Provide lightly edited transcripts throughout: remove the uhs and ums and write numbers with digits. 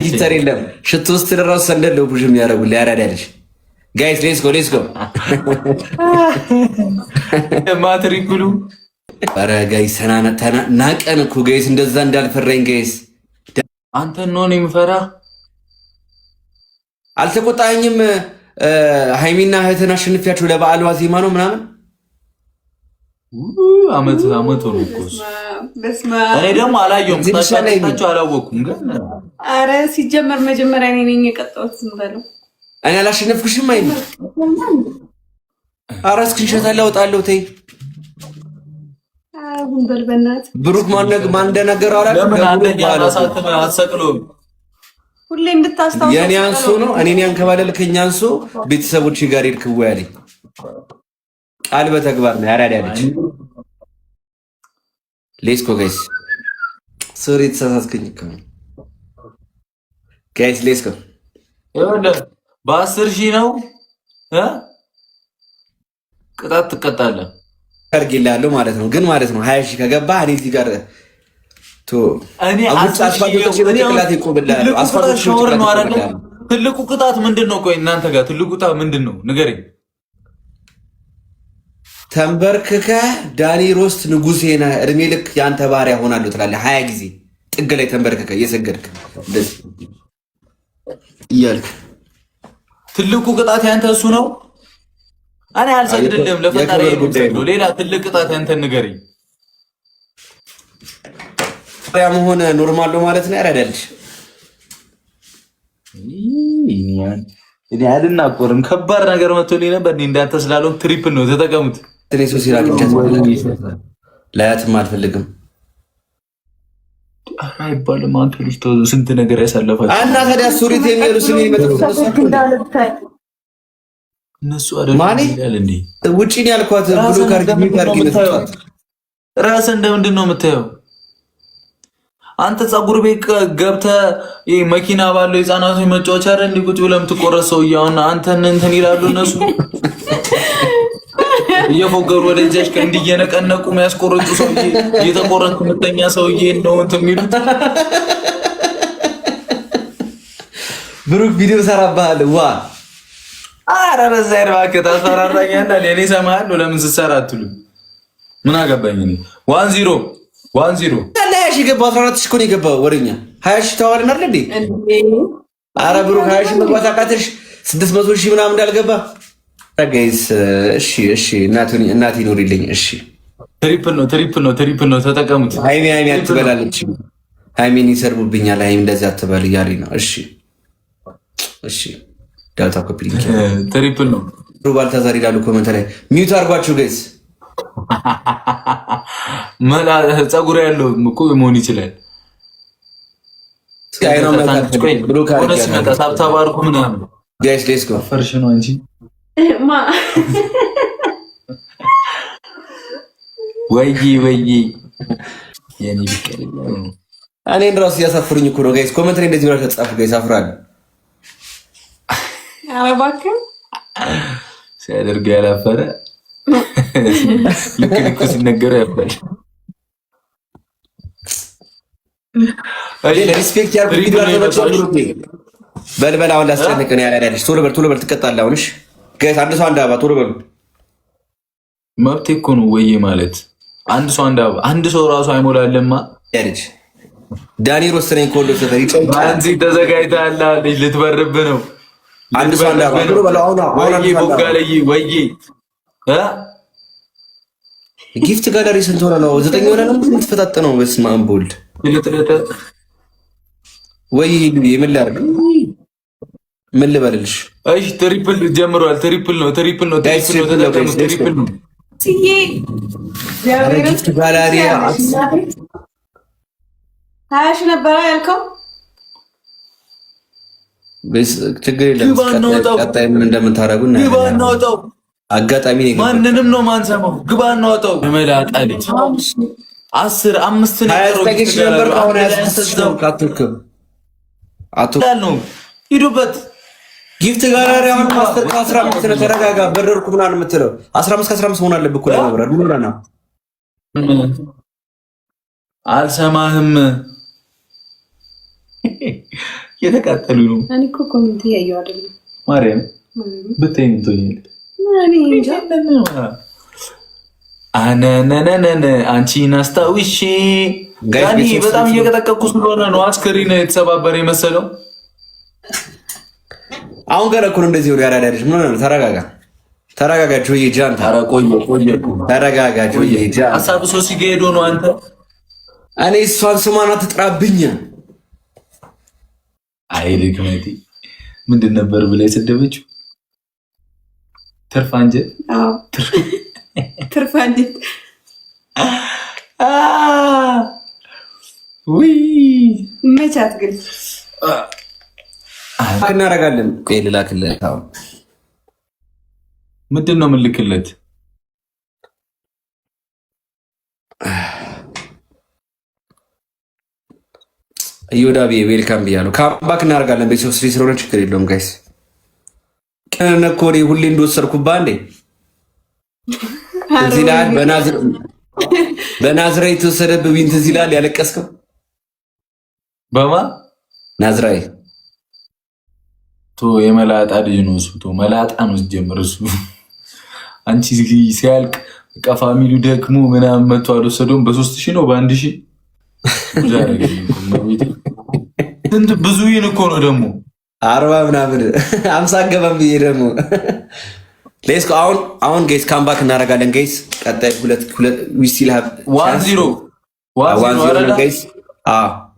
ጊታር የለም ሽቱ ውስጥ ድረስ ሰንደለው ቡሽ የሚያደርጉ ያራዳልሽ ጋይስ ሌትስ ጎ ማትሪኩሉ ኧረ ጋይስ ናቀን እኮ ጋይስ እንደዛ እንዳልፈራኝ ጋይስ አንተ ነው የምፈራ አልተቆጣኝም ሃይሚና እህትን አሸንፊያቸው ለበዓል ዋዜማ ነው ምናምን አመት ነው እኮ እኔ ደግሞ አላየሁም ታቻቸው አላወኩም ግን አረ ሲጀመር መጀመሪያ እኔ ነኝ የቀጣሁት ዝም በለው እኔ አላሸነፍኩሽም አይደል አረ ስክሪንሾት አላወጣለሁ ተይ አሁን በልበናት ብሩክ ማን እንደነገረው አላውቅም ለምን አንደኛ ራሳትን አትሰቅለው ሁሌ እንድታስታውስ የኔ አንሶ ነው እኔን ያንከባለልከኝ አንሶ ቤተሰቦች ጋር ሄድክው ያለኝ ቃል በተግባር ነው ያራዳ ልጅ ሌትስ ጎ ጋይስ ሶሪ ተሳሳትከኝ እኮ ጋይስ ሌትስ ጎ በ10 ሺህ ነው ቅጣት ትቀጣለህ አርግልሃለሁ ማለት ነው ግን ማለት ነው 20 ሺህ ከገባ እኔ እዚህ ጋር እኔ ትልቁ ቅጣት ምንድነው? ቆይ እናንተ ጋር ትልቁ ቅጣት ምንድነው? ንገረኝ። ተንበርክከ ዳኒ ሮስት ንጉሴ ነህ እድሜ ልክ ያንተ ባሪያ ሆናለሁ ትላለህ 20 ጊዜ ጥግ ላይ ተንበርክከ እየሰገድክ እንደዚህ እያልክ ትልቁ ቅጣት ያንተ እሱ ነው። እኔ አልሰግድልህም ለፈጣሪ ነው። ሌላ ትልቅ ቅጣት ያንተ ንገረኝ። ያ መሆነ ኖርማል ነው ማለት ነው ያራዳልሽ እኔ አልናቆርም ከባድ ነገር መጥቶልኝ ነበር እኔ እንዳንተ ስላለው ትሪፕል ነው ተጠቀሙት እኔ ሶሲ ራቅቻት ላያትም አልፈልግም አይባልም አንተ ልጅ ተወው ስንት ነገር ያሳለፋችሁ እና ታዲያ ሱሪት የሚሉ ስሜ መጥተው እነሱ አይደለም ይላል እንዴ ውጪ ነው ያልኳት ብሎ ካርጊ ራስ እንደምንድን ነው የምታየው አንተ ጸጉር ቤት ገብተህ መኪና ባለው የህፃናቶች መጫወቻ አይደል እንዴ ቁጭ ብለህ የምትቆረሰው ያውና አንተን እንትን ይላሉ እነሱ እየፎገሩ ወደ እጃሽ ከእንዲ እየነቀነቁ የሚያስቆርጡ ሰውዬ እየተቆረጡ ምተኛ ሰውዬ ነው እንትን የሚሉት ብሩክ ቪዲዮ ሰራብሃለሁ ዋ ኧረ በዛ እባክህ ታስፈራራኛለህ እኔ እሰማሃለሁ ለምን ስትሰራ አትሉም ምን አገባኝ እኔ 1-0 ታላሽ ይገባ 14 ሺህ እኮ ነው የገባው ወሬኛ 20 ሺህ ተዋልና አይደል እንዴ አረ ብሩክ 20 ሺህ መግባት አቃተሽ 600 ሺህ ምናምን እንዳልገባ ጋይስ እሺ እናቴ ኖሪልኝ እሺ ትሪፕል ነው ተጠቀሙት ሃይሚ አትበላለች ሃይሚን ይሰርቡብኛል ሃይሚ እንደዚህ አትበል እያለኝ ነው እሺ ዳታ ኮፒ ሊንክ ትሪፕል ነው ሩባል ተዛሪ ይላሉ ኮሜንት ላይ ሚውት አድርጓችሁ ጋይስ መላ ጸጉር ያለው እኮ መሆን ይችላል ስካይራም ማለት ብሩክ ወደስ መጣ ታብታባርኩ ምናምን ጋይስ ሌትስ ጎ ፈርሽ ነው እንጂ ወይ የኔ ቢቀር እኔን ራሱ ያሳፍሩኝ እኮ ነው ጋይስ ኮሜንት ላይ እንደዚህ ብላችሁ ተጻፉ ጋይስ አፍራለሁ አረባከም ሲያደርግ ያላፈረ ልክ ሲነገር ያባል ሪስፔክት ያርጉ በልበል አሁን ላስጨንቅ ነው ያላዳልሽ ቶሎ በል ትቀጣለህ አሁን እሺ ጋይስ አንድ ሰው አንድ አበባ ቶሎ በሉ መብቴ እኮ ነው ወይ ማለት አንድ ሰው አንድ አበባ አንድ ሰው ራሱ አይሞላለማ ያልጅ ዳኒ ሮስተነኝ ኮሎ ሰፈር ይጨንቃል አንዚ ተዘጋጅተሃል ልጅ ልትበርብ ነው አንድ ሰው አንድ አበባ ቶሎ በል አሁን ቦጋለይ ወይ ጊፍት ጋለሪ ስንት ሆነ ነው 9 ሆነ ነው የምትፈጣጠነው በስመ አብ ወልድ ወይ ምን ላድርግ ምን ልበልልሽ እሺ ትሪፕል ጀምሯል ትሪፕል ነው ትሪፕል ነው ሲዬ ጊፍት ጋለሪ ታሽ ነበር ያልከው ችግር የለም ቀጣይ ምን እንደምታረጉ እና ግባ እናውጣው አጋጣሚ ነው ማንንም ነው ማንሰማው ግባ እናውጣው መላጣ ልጅ 10 5 ነበር አሁን ያስተስተው ካትልከም ነው ሂዱበት ጊፍት ጋለሪ አሁን ማስተር 15 ነው ተረጋጋ በረርኩ ምናምን የምትለው 15 ከ15 ሆነ አለብህ እኮ ለመብረር ምን ሆነና አልሰማህም እየተቃጠሉ ነው። እኔ እኮ ኮሜንት እያየሁ አይደለም። ማርያም ብትይኝ ትሆኛል። አነነነነ አንቺን አስታውሼ ጋኒ በጣም እየቀጠቀጥኩ ስለሆነ ነው አስከሬን የተሰባበረ የመሰለው። አሁን ገና እኮ ነው እንደዚህ ወደ ያራዳልሽ። ምን ነው? ተረጋጋ ጆዬ ጃን። ቆየ ተረጋጋ ጆዬ ጃን። ሀሳብ ሶሲ ጋር ሄዶ ነው አንተ። እኔ እሷን ስሟን አትጥራብኝ። አይ ልክመቲ ምንድን ነበር ብላ የሰደበችው? ትርፍ አንጀት። አዎ ትርፍ አንጀት። ውይ መቻት ግን እናደርጋለን። ቆይ ልላክልህ። አሁን ምንድን ነው የምልክለት? እዮዳቤ ዌልካም ብያለሁ። ካምባክ እናደርጋለን። ቤተሰብ ስሪ ስለሆነ ችግር የለውም ጋይስ። ቀን እኮ እኔ ሁሌ እንደወሰድኩብህ አንዴ እዚህ ላይ በናዝራዊ የተወሰደብህ ቢንት እዚህ ላይ ያለቀስከው በማ ናዝራዊ ቶ የመላጣ ልጅ ነው እሱ። ቶ መላጣ ነው ጀምር እሱ። አንቺ ሲያልቅ በቃ ፋሚሊ ደክሞ ምናምን መጥቶ አልወሰደውም። በ3000 ነው በ1000 እንት ብዙ ይን እኮ ነው ደግሞ 40 ምናምን 50 ገባም ብዬ ደግሞ ሌስ አሁን ጋይስ ካምባክ እናደርጋለን ጋይስ። ቀጣይ ሁለት ዊ ስቲል ሃቭ 1-0 ጋይስ።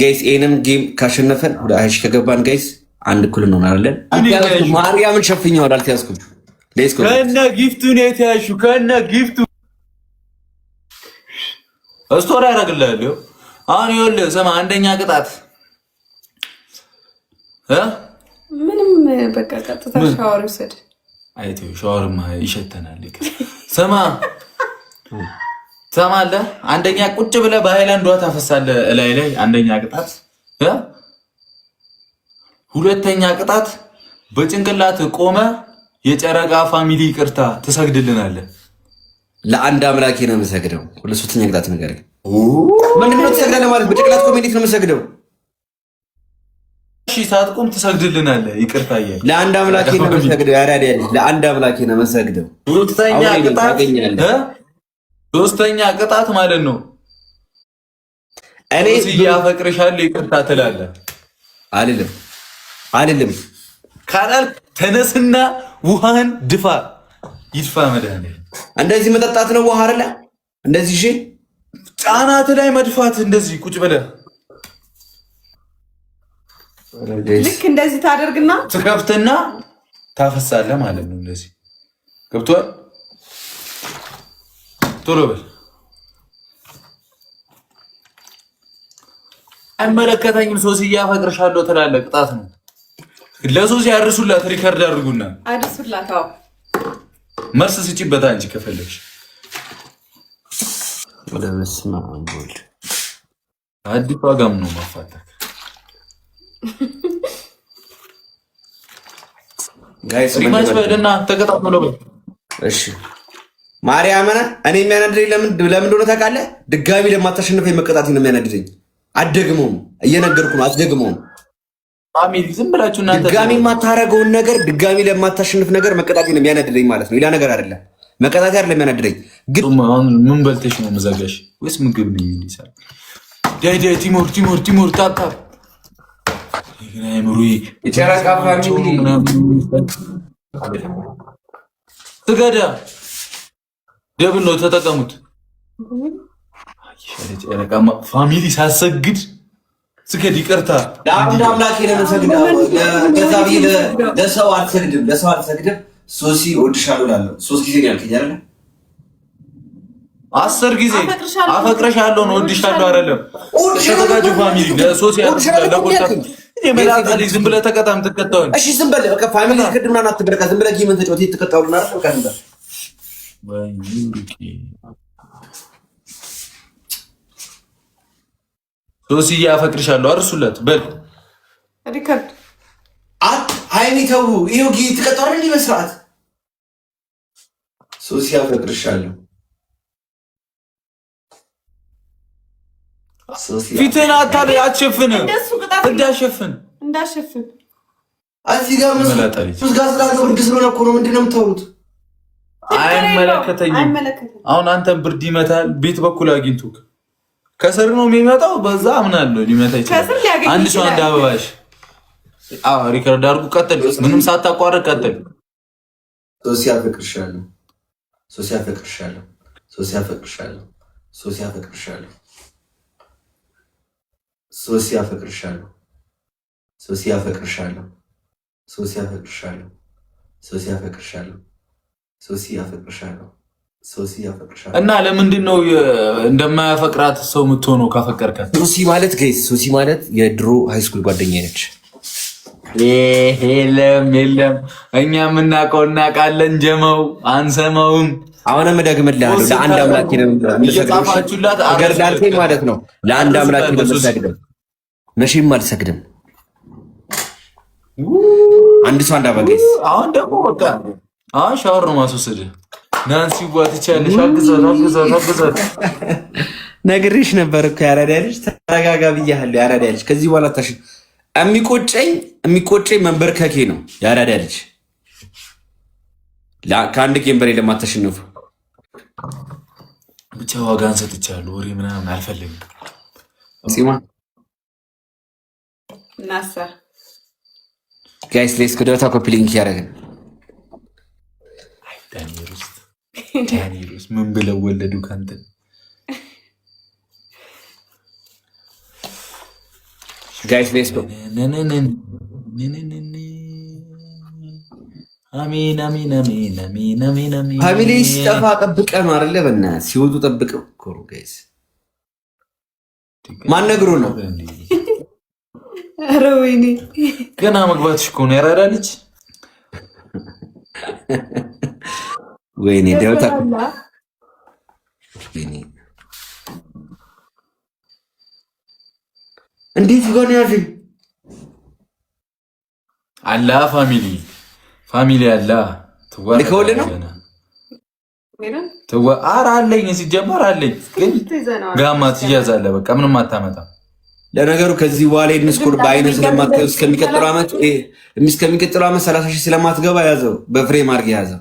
ጋይስ ኤንም ጌም ካሸነፈን ወደ አይሽ ከገባን ጋይስ አንድ እኩል እንሆናለን። ማርያምን ሸፍኛው አልተያዝኩም። ሌስ ጎ ከነ ጊፍቱ ነው የተያሹ ከነ ጊፍቱ ስቶሪ ያደርግልሃለሁ። አሁን ይኸውልህ ስማ፣ አንደኛ ቅጣት ምንም በቃ ቀጥታ ሻወር ይወሰድ። አይተው ሻወርማ ይሸተናል። ስማ ትሰማለህ? አንደኛ ቁጭ ብለህ በሃይላንድ ውሃ ታፈሳለህ እላይ ላይ አንደኛ ቅጣት። ሁለተኛ ቅጣት በጭንቅላት ቆመ የጨረቃ ፋሚሊ ይቅርታ ትሰግድልናለህ። ለአንድ አምላኬ ነው የምሰግደው። ሁለት ሶስተኛ ቅጣት ነገር ምንድነው? ትሰግዳለህ ማለት በጭንቅላት ቆመ እንዴት ነው የምሰግደው? እሺ ሳትቆም ትሰግድልናለህ። ይቅርታ እያለ ለአንድ አምላኬ ነው የምሰግደው። ያራዳ ያለ ለአንድ አምላኬ ነው የምሰግደው። ሶስተኛ ቅጣት ማለት ነው እኔ ያፈቅርሻለሁ ይቅርታ ትላለህ። አልልም ካላልክ ተነስና ውሃን ድፋ። ይድፋ መድኃኒዓለም። እንደዚህ መጠጣት ነው ውሃ አይደለ? እንደዚህ እሺ፣ ጫናት ላይ መድፋት። እንደዚህ ቁጭ ብለህ ልክ እንደዚህ ታደርግና ትከፍትና ታፈሳለህ ማለት ነው። እንደዚህ ገብቶሃል? ቶሎ በል። አይመለከተኝም። ሶሲ ያፈቅርሻለሁ ትላለህ። ቅጣት ነው። ለሶሲ ያርሱላት፣ ሪከርድ አድርጉና አድርሱላት። አዎ መርስ ስጪበት አንቺ ከፈለግሽ። ለበስማ አንቦል አዲስ ዋጋም ነው ማፋታክ ጋይስ ሪማች በልና ተቀጣጥሎ በል። እሺ ማርያምን እኔ የሚያናድደኝ ለምን እንደሆነ ታውቃለህ? ድጋሚ ለማታሸንፈኝ መቀጣት ነው የሚያናድደኝ። አትደግመውም፣ እየነገርኩ ነው። አትደግመውም። ፋሚሊ ዝም ብላችሁ እናንተ ድጋሚ የማታረገውን ነገር ድጋሚ ለማታሸንፍ ነገር መቀጣት ነው የሚያናድደኝ ማለት ነው። ሌላ ነገር አይደለም። መቀጣት አይደለም የሚያናድደኝ። ግን ምን በልተሽ ነው መዘጋሽ ወይስ ምግብ ነው የሚሰራ? ዳይ ቲሞር ታፕ የጨረቃ ፋሚሊ ትገዳ ደብል ነው ተጠቀሙት። ጨረቃ ፋሚሊ ሳሰግድ ስገድ ይቅርታ ለአንድ አምላኬ ነው የምሰግደው። ለሰው አልሰግድም። ሶሲ እወድሻለሁ እላለሁ። 3 ጊዜ ነው ያልከኝ አይደል? 10 ጊዜ አፈቅረሻለሁ ነው እወድሻለሁ አይደለም። ተዘጋጁ ፋሚሊ ለሶሲ ያለው የመላጣ ልጅ ዝም ብለህ ተቀጣም ትቀጣው። እሺ ዝም በል በቃ ፋሚሊ ከድምና ናትበረካ ዝም ብለህ ጌምን ተጫወት ትቀጣውልና በቃ ዝም በል። ሶሲ ያፈቅርሻለሁ አርሱለት በል ሪከርድ ሃይሚተው ይሄው ጊዜ ትቀጣው እንዴ በስርዓት ሶሲ ያፈቅርሻለሁ። ፊትን አታሽፍን እንዳሸፍን እንዳሸፍን እዚህ ጋር ሱስ ጋር ስላለው ብርድ ስለሆነ እኮ ነው። ምንድን ነው የምታወሩት? አይመለከተኝም። አሁን አንተን ብርድ ይመታል። ቤት በኩል አግኝቶክ ከስር ነው የሚመጣው። በዛ አምናለሁ ሊመታ ይችላል። አንድ ሰው አንድ አበባሽ ሪከርድ አድርጉ። ቀጥል፣ ምንም ሳታቋርጥ ቀጥል። ሶሲ አፈቅርሻለሁ፣ ሶሲ አፈቅርሻለሁ፣ ሶሲ አፈቅርሻለሁ፣ ሶሲ አፈቅርሻለሁ፣ ሶሲ አፈቅርሻለሁ፣ ሶሲ አፈቅርሻለሁ፣ ሶሲ አፈቅርሻለሁ፣ ሶሲ አፈቅርሻለሁ፣ ሶሲ አፈቅርሻለሁ፣ ሶሲ አፈቅርሻለሁ። እና ለምንድን ነው እንደማያፈቅራት ሰው የምትሆነው ካፈቀርካት? ሶሲ ማለት ጋይስ፣ ሶሲ ማለት የድሮ ሃይስኩል ጓደኛዬ ነች። የለም እኛ የምናውቀው እናውቃለን። ጀመው አንሰማውም። አሁንም እደግምልሃለሁ ለአንድ አምላክ ነው የምሰግደው። ገርዳልቴ ማለት ነው ለአንድ አምላክ ነው የምሰግደው። መቼም አልሰግድም። አንድ ሰው አንድ አበጋይስ። አሁን ደግሞ በቃ አሁን ሻወር ነው ማስወሰድ። ናንሲ ዋትቻለሽ አግዛት ነግሬሽ ነበር እኮ ያራዳ ልጅ። ተረጋጋ ብያለሁ። ያራዳ ልጅ ከዚህ በኋላ ታሽ የሚቆጨኝ መንበርከኬ ነው። ያራዳ ልጅ ከአንድ ጌም በላይ ለማታሸንፉ ብቻ ዋጋን ሰጥቻለሁ። ወሬ ምናምን አልፈልግም። ሲማ ናሳ ጋይስ ሌስ ከዶታ ኮፒ ሊንክ ያደረግን ዳኒሩስ ምን ብለው ወለዱ ካንተ? ጋይስ ሌስ አሚን አሚን አሚን አሚን አሚን አሚን። ፋሚሊ ሲጠፋ ጠብቀህ ነው አይደለ? በእናትህ ሲወጡ ጠብቀው እኮ ነው ጋይስ። ማን ነግሮ ነው? ኧረ ወይኔ ገና መግባትሽ እኮ ነው። ያራዳ ልጅ ወይኔ ደውታ ወይኔ እንዴት ይሆን ያዘኝ አላ ፋሚሊ አላ ልከውልህ ነው ኧረ አለኝ ሲጀመር አለኝ፣ ግን ጋማ ትያዛለህ። በቃ ምንም አታመጣም። ለነገሩ ከዚህ በኋላ የድንስኩር በአይነት ስለማትገብ እስከሚቀጥለው ዓመት 30,000 ስለማትገባ ያዘው፣ በፍሬም አድርገህ ያዘው።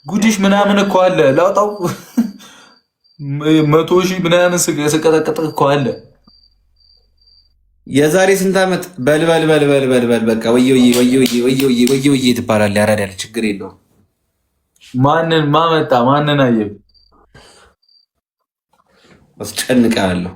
ጉዲሽ ምናምን እኮ አለ ላውጣው 100,000 ምናምን ስቀጠቅጥ እኮ አለ። የዛሬ ስንት ዓመት በልበል በቃ ወየውዬ ትባላለህ። ያራዳል ችግር የለውም። ማንን ማመጣ ማንን አየህ? አስጨንቃለሁ